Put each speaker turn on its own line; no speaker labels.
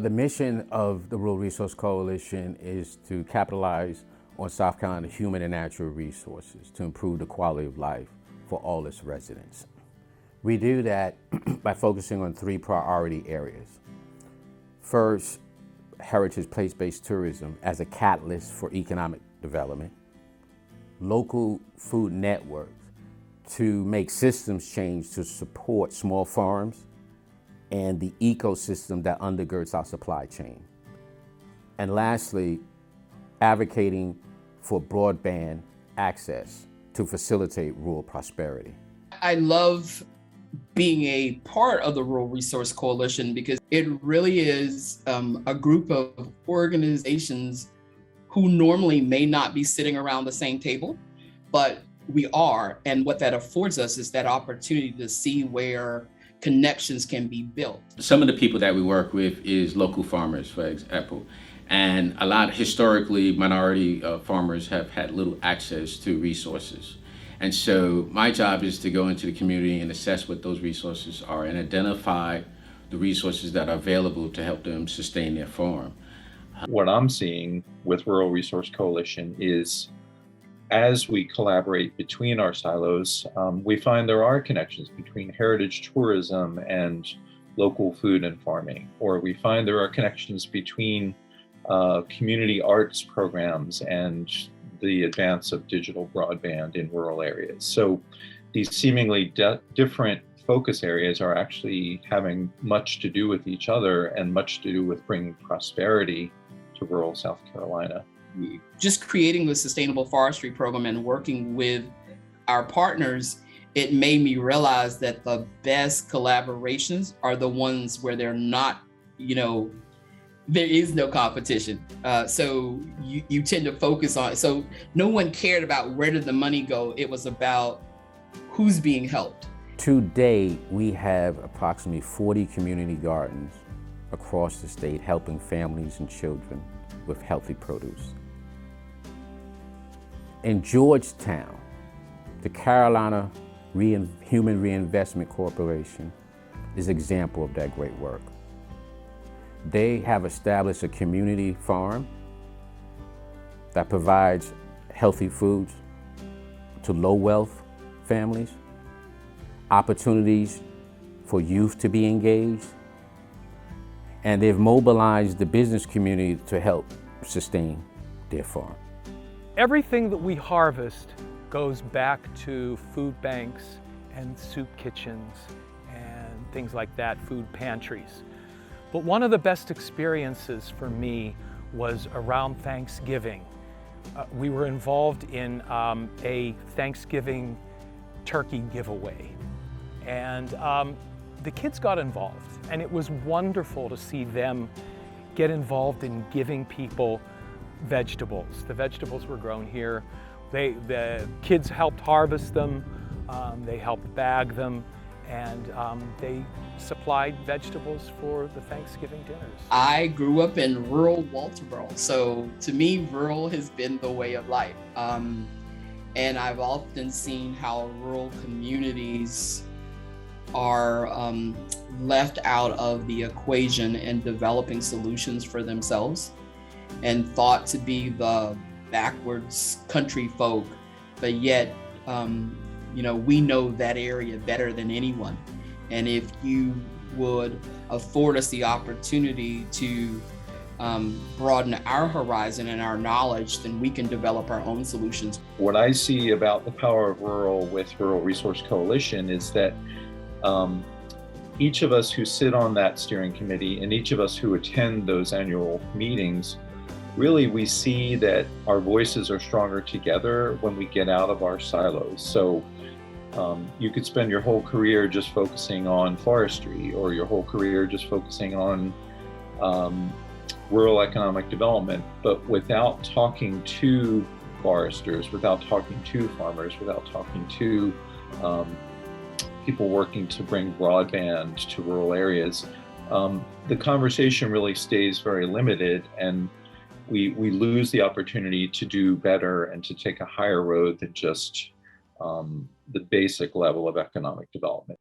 The mission of the Rural Resource Coalition is to capitalize on South Carolina's human and natural resources to improve the quality of life for all its residents. We do that by focusing on three priority areas. First, heritage place-based tourism as a catalyst for economic development. Local food networks to make systems change to support small farms and the ecosystem that undergirds our supply chain. And lastly, advocating for broadband access to facilitate rural prosperity.
I love being a part of the Rural Resource Coalition because it really is a group of organizations who normally may not be sitting around the same table, but we are. And what that affords us is that opportunity to see where connections can be built.
Some of the people that we work with is local farmers, for example. And a lot historically, minority farmers have had little access to resources. And so my job is to go into the community and assess what those resources are and identify the resources that are available to help them sustain their farm.
What I'm seeing with Rural Resource Coalition is as we collaborate between our silos, we find there are connections between heritage tourism and local food and farming, or we find there are connections between community arts programs and the advance of digital broadband in rural areas. So these seemingly different focus areas are actually having much to do with each other and much to do with bringing prosperity to rural South Carolina.
Just creating the sustainable forestry program and working with our partners, it made me realize that the best collaborations are the ones where they're not, there is no competition. So you tend to focus on, so no one cared about where did the money go. It was about who's being helped.
Today, we have approximately 40 community gardens across the state helping families and children with healthy produce. In Georgetown, the Carolina Human Reinvestment Corporation is an example of that great work. They have established a community farm that provides healthy foods to low-wealth families, opportunities for youth to be engaged, and they've mobilized the business community to help sustain their farm.
Everything that we harvest goes back to food banks and soup kitchens and things like that, food pantries. But one of the best experiences for me was around Thanksgiving. We were involved in a Thanksgiving turkey giveaway. And the kids got involved, and it was wonderful to see them get involved in giving people vegetables. The vegetables were grown here. The kids helped harvest them, they helped bag them, and they supplied vegetables for the Thanksgiving dinners.
I grew up in rural Walterboro, so to me, rural has been the way of life. And I've often seen how rural communities are left out of the equation in developing solutions for themselves and thought to be the backwards country folk, but yet, we know that area better than anyone. And if you would afford us the opportunity to broaden our horizon and our knowledge, then we can develop our own solutions.
What I see about the power of rural with Rural Resource Coalition is that each of us who sit on that steering committee and each of us who attend those annual meetings, really we see that our voices are stronger together when we get out of our silos. So you could spend your whole career just focusing on forestry, or your whole career just focusing on rural economic development, but without talking to foresters, without talking to farmers, without talking to people working to bring broadband to rural areas, the conversation really stays very limited, and we lose the opportunity to do better and to take a higher road than just the basic level of economic development.